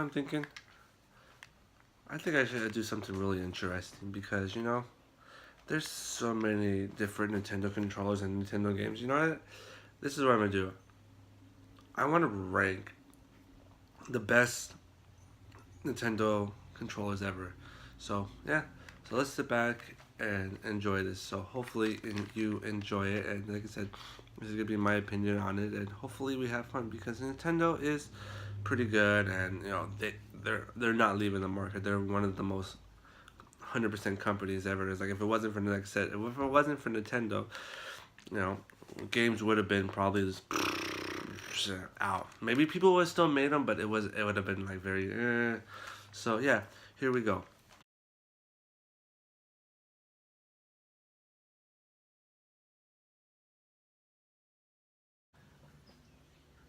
I'm thinking? I think I should do something really interesting because, there's so many different Nintendo controllers and Nintendo games. You know what? This is what I'm gonna do. I want to rank the best Nintendo controllers ever. So, yeah. So let's sit back and enjoy this. So hopefully you enjoy it. And like I said, this is gonna be my opinion on it. And hopefully we have fun because Nintendo is pretty good. And they're not leaving the market. They're one of the most 100% companies ever. It's like if it wasn't for, like I said, if it wasn't for Nintendo, you know, games would have been probably just out. Maybe people would have still made them, but it would have been like very. So yeah, here we go.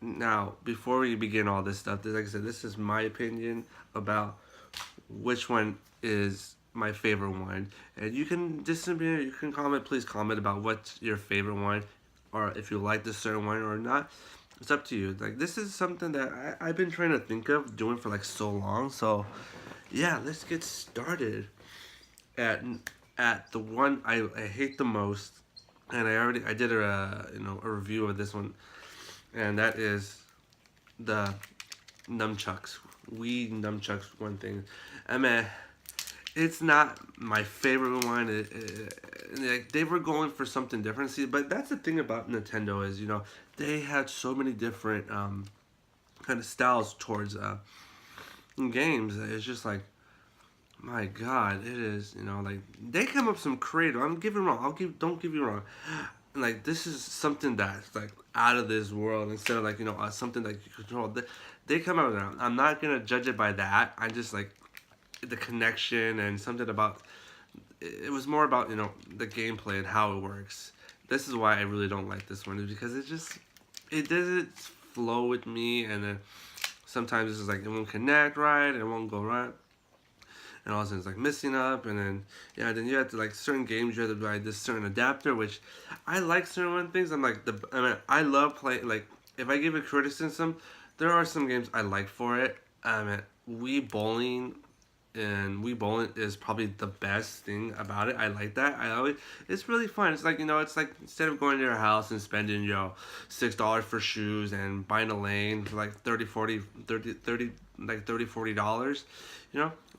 Now, before we begin all this stuff, like I said, this is my opinion about which one is my favorite one. And you can disagree, you can comment, please comment about what's your favorite one, or if you like this certain one or not. It's up to you. Like, this is something that I've been trying to think of doing for like so long. So, yeah, let's get started at the one I hate the most. And I did a review of this one, and that is the nunchucks. Wii nunchucks, one thing. I mean, it's not my favorite one. Like they were going for something different. See, but that's the thing about Nintendo is they had so many different kind of styles towards games. It's just like my God, it is like they come up with some creative. I'm giving wrong. Don't give you wrong. Like this is something that's like out of this world instead of like something like you control. They come out with that. I'm not gonna judge it by that. I just like the connection and something about it was more about the gameplay and how it works. This is why I really don't like this one is because it doesn't flow with me, and then sometimes it's just like it won't connect right, it won't go right, and all of a sudden it's like messing up, and then you have to like certain games you have to buy this certain adapter, which I like certain things. I love playing like if I give a criticism, there are some games I like for it. Wii Bowling and Wii Bowling is probably the best thing about it. I like that. It's really fun. It's like it's like instead of going to your house and spending $6 for shoes and buying a lane for like 30 40 30 30 like $30 $40,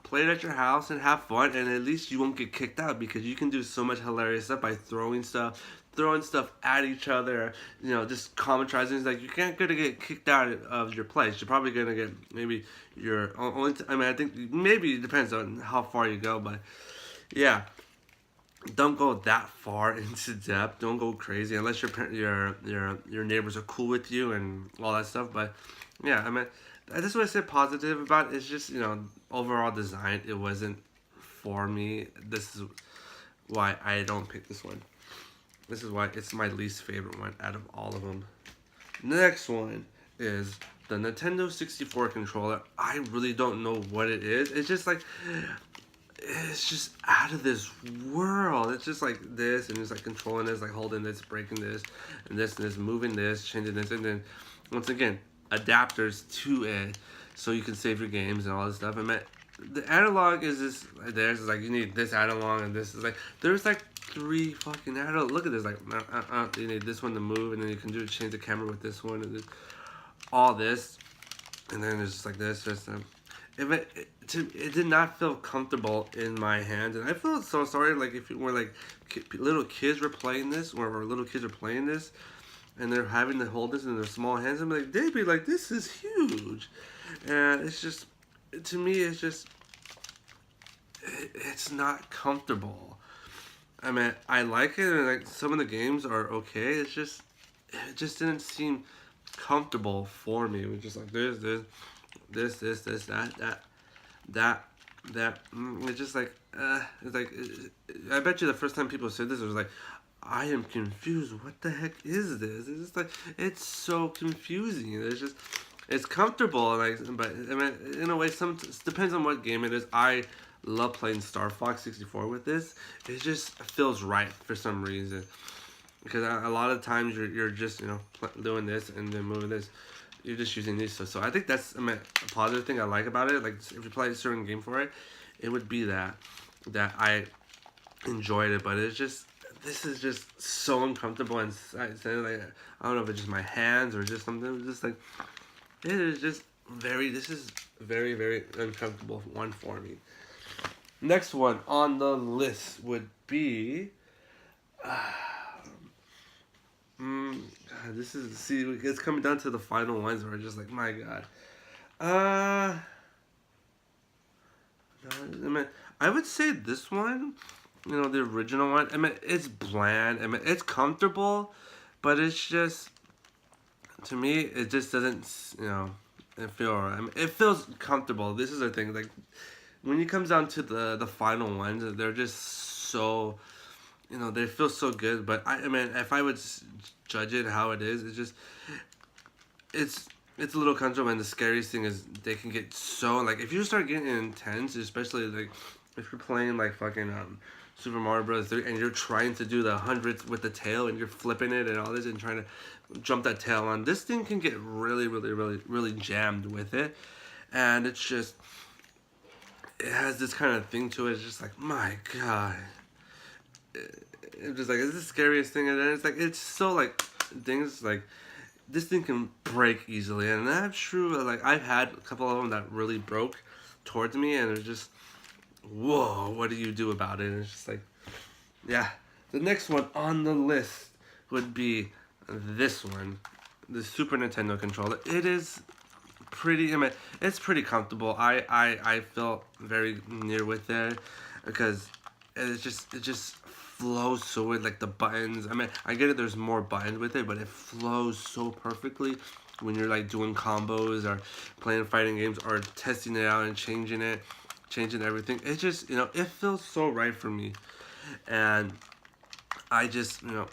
play it at your house and have fun, and at least you won't get kicked out because you can do so much hilarious stuff by throwing stuff at each other, just commentizing. It's like you can't gonna get kicked out of your place. You're probably gonna get maybe your only. I think maybe it depends on how far you go, but yeah, don't go that far into depth. Don't go crazy unless your neighbors are cool with you and all that stuff. But yeah, this is what I said positive about. It's just overall design. It wasn't for me. This is why I don't pick this one. This is why it's my least favorite one out of all of them. Next one is the Nintendo 64 controller. I really don't know what it is. It's just out of this world. It's just like this, and it's like controlling this, like holding this, breaking this, and this, moving this, changing this, and then once again, adapters to it so you can save your games and all this stuff. The analog is this. There's like you need this analog, and this is like there's like 3 fucking analog. Look at this, like you need this one to move, and then you can change the camera with this one, and then all this, and then it's just like this. It did not feel comfortable in my hands, and I feel so sorry. Like if it were like little kids were playing this, or little kids are playing this, and they're having to hold this in their small hands, I'm like they'd be like, this is huge, and it's just to me, it's not comfortable. I like it, and like some of the games are okay. It just didn't seem comfortable for me. It was just like this, that. It's just like, it's like, I bet you the first time people said this, it was like, I am confused. What the heck is this? It's just like, it's so confusing. It's comfortable, like, but in a way, it depends on what game it is. I love playing Star Fox 64 with this. It just feels right for some reason, because a lot of times you're just doing this and then moving this. you're just using these. So I think that's, I mean, a positive thing I like about it. Like if you play a certain game for it, it would be that I enjoyed it. But it's just, this is just so uncomfortable, and like, I don't know if it's just my hands or just something. It's just like, it is just very, this is very, very uncomfortable one for me. Next one on the list would be, God, this is, see, it's coming down to the final ones where I'm just like, my God. I mean, I would say this one, you know, the original one. I mean, it's bland. I mean, it's comfortable, but it's just, to me, it just doesn't, you know, it feel alright. I mean, it feels comfortable. This is the thing. Like, when it comes down to the final ones, they're just so, you know, they feel so good. But I mean, if I would judge it how it is, it's just, it's a little comfortable. And the scariest thing is they can get so, like, if you start getting intense, especially like if you're playing like fucking Super Mario Bros. 3 and you're trying to do the hundreds with the tail and you're flipping it and all this and trying to jump that tail on, this thing can get really, really, really, really jammed with it. And it's just, it has this kind of thing to it. It's just like, my God. It's just like, it's the scariest thing. And then it's like, it's so like, things like, this thing can break easily. And that's true. Like, I've had a couple of them that really broke towards me. And it's just, whoa, what do you do about it? And it's just like, yeah. The next one on the list would be this one. The Super Nintendo controller. It is pretty, I mean, it's pretty comfortable. I felt very near with it because it just flows so with like the buttons. I mean, I get it, there's more buttons with it, but it flows so perfectly when you're like doing combos or playing fighting games or testing it out and changing everything. It just, you know, it feels so right for me. And I just, you know,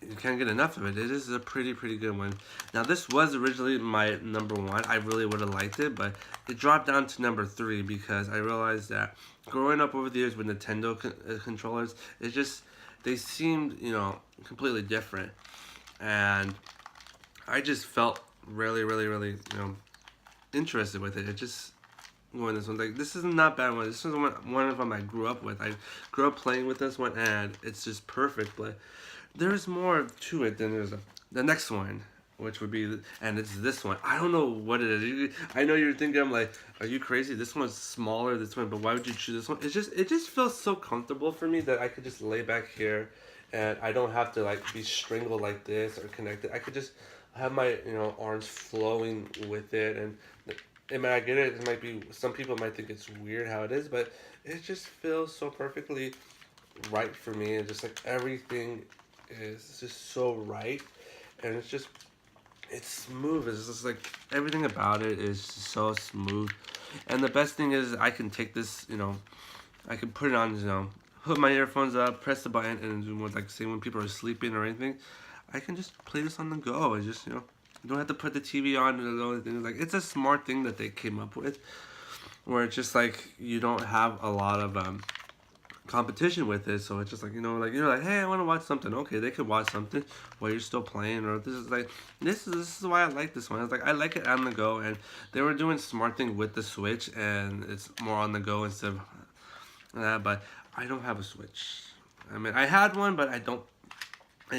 you can't get enough of it. It is a pretty good one. Now, this was originally my number one. I really would have liked it, but it dropped down to number 3 because I realized that growing up over the years with Nintendo controllers, it just, they seemed, you know, completely different. And I just felt really, you know, interested with it. It just, going this one, like, this is not bad one. This is one of them I grew up with. I grew up playing with this one, and it's just perfect. But there's more to it than there's the next one, which would be, and it's this one. I don't know what it is. I know you're thinking, I'm like, are you crazy? This one's smaller, this one, but why would you choose this one? It just feels so comfortable for me that I could just lay back here, and I don't have to like be strangled like this or connected. I could just have my, you know, arms flowing with it. And I mean, I get it. It might be, some people might think it's weird how it is, but it just feels so perfectly right for me. And just like everything is just so right, and it's just, it's smooth. It's just like everything about it is so smooth. And the best thing is I can take this, you know, I can put it on, you know, put my earphones up, press the button, and like say when people are sleeping or anything, I can just play this on the go. I just, you know, you don't have to put the TV on and all the things. Like, it's a smart thing that they came up with, where it's just like you don't have a lot of competition with it. So it's just like, you know, like, you're like, hey, I want to watch something. Okay, they could watch something while you're still playing. Or this is like, this is why I like this one. It's like, I like it on the go, and they were doing smart thing with the Switch, and it's more on the go instead of that. But I don't have a Switch. I mean, I had one, but I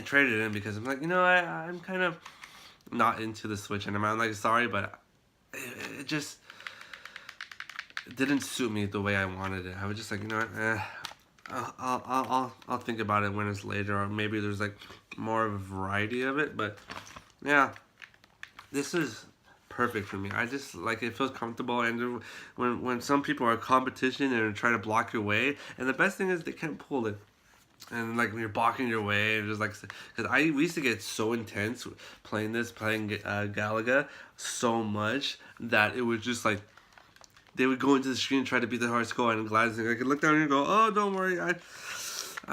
traded it in because I'm like, you know, I'm kind of not into the Switch, and I'm like, sorry, but it just didn't suit me the way I wanted it. I was just like, you know what, I'll think about it when it's later, or maybe there's like more of a variety of it. But yeah, this is perfect for me. I just like, it feels comfortable. And when some people are competition and try to block your way, and the best thing is they can't pull it. And like when you're blocking your way, and just like, because we used to get so intense playing Galaga so much that it was just like, they would go into the screen and try to beat the hard score, and Gladys, I could look down and go, oh, don't worry, I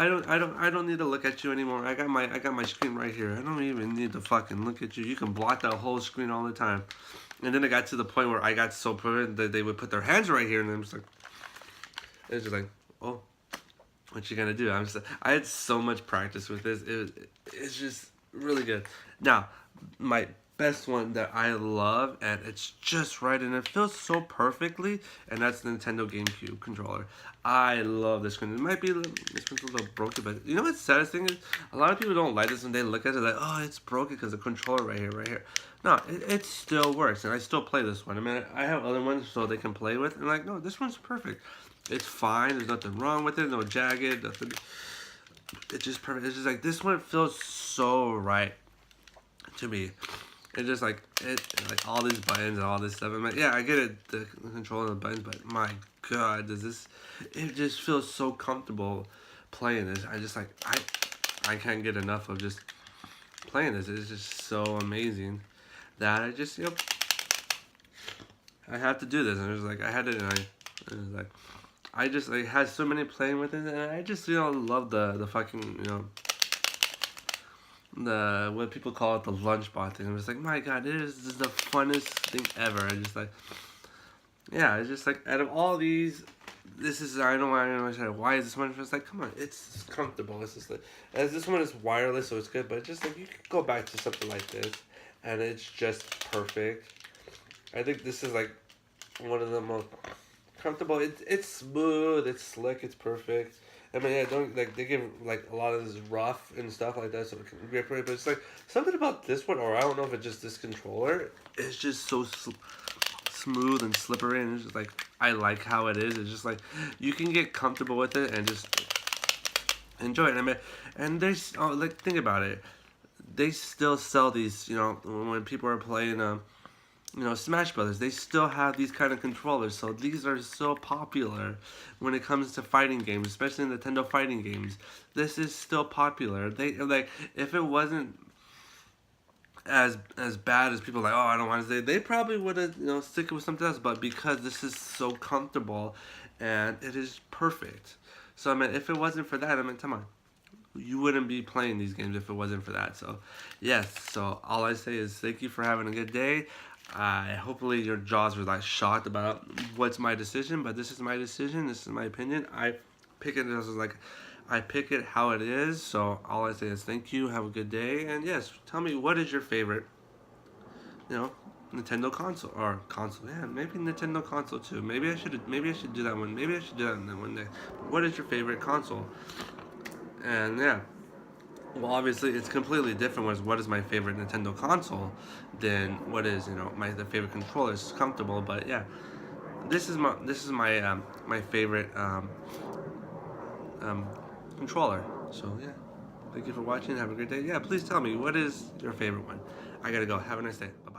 don't need to look at you anymore. I got my screen right here. I don't even need to fucking look at you. You can block that whole screen all the time. And then it got to the point where I got so perfect that they would put their hands right here, and I'm just like, it's just like, oh, what you gonna do? I had so much practice with this. It's just really good. Now, my best one that I love, and it's just right, and it feels so perfectly, and that's the Nintendo GameCube controller. I love this one. It might be this one's a little broken, but you know what's the saddest thing is, a lot of people don't like this when they look at it like, oh, it's broken because the controller right here, right here. No, it still works, and I still play this one. I mean, I have other ones so they can play with, and like, no, this one's perfect. It's fine. There's nothing wrong with it. No jagged, nothing. It's just perfect. It's just like this one feels so right to me. It's just like like all these buttons and all this stuff. I'm like, yeah, I get it, the control of the buttons, but my God, does this? It just feels so comfortable playing this. I just like I can't get enough of just playing this. It's just so amazing that I just I have to do this. And it was like I had it, and it was like I just like had so many playing with it, and I just love the fucking the what people call it, the lunchbox thing. I'm just like, my God, this is the funnest thing ever. I just like, yeah, it's just like out of all these, this is I know why is this one? It's like, come on, it's comfortable. It's just like, as this one is wireless, so it's good. But just like you could go back to something like this, and it's just perfect. I think this is like one of the most comfortable. It's smooth, it's slick, it's perfect. I mean, yeah, don't like they give like a lot of this rough and stuff like that, so it can grip it. But it's like something about this one, or I don't know if it's just this controller. It's just so smooth and slippery, and it's just like I like how it is. It's just like you can get comfortable with it and just enjoy it. I mean, and there's like think about it. They still sell these, when people are playing Smash Brothers, they still have these kind of controllers. So these are so popular when it comes to fighting games, especially Nintendo fighting games. This is still popular. They like if it wasn't as bad as people are like, oh, I don't want to say, they probably would have stick with something else. But because this is so comfortable and it is perfect. So I mean, if it wasn't for that, I mean, come on. You wouldn't be playing these games if it wasn't for that. So, yes. So, all I say is thank you for having a good day. Hopefully your jaws were like shocked about what's my decision, but this is my decision. This is my opinion. I pick it as like I pick it how it is. So all I say is thank you. Have a good day, and yes, tell me what is your favorite, Nintendo console or console. Yeah, maybe Nintendo console too. Maybe I should do that one. Maybe I should do that one day. What is your favorite console? And yeah. Well, obviously, it's completely different with what is my favorite Nintendo console than what is the favorite controller. It's comfortable, but yeah, this is my my favorite controller. So yeah, thank you for watching. Have a great day. Yeah, please tell me what is your favorite one. I gotta go. Have a nice day. Bye bye.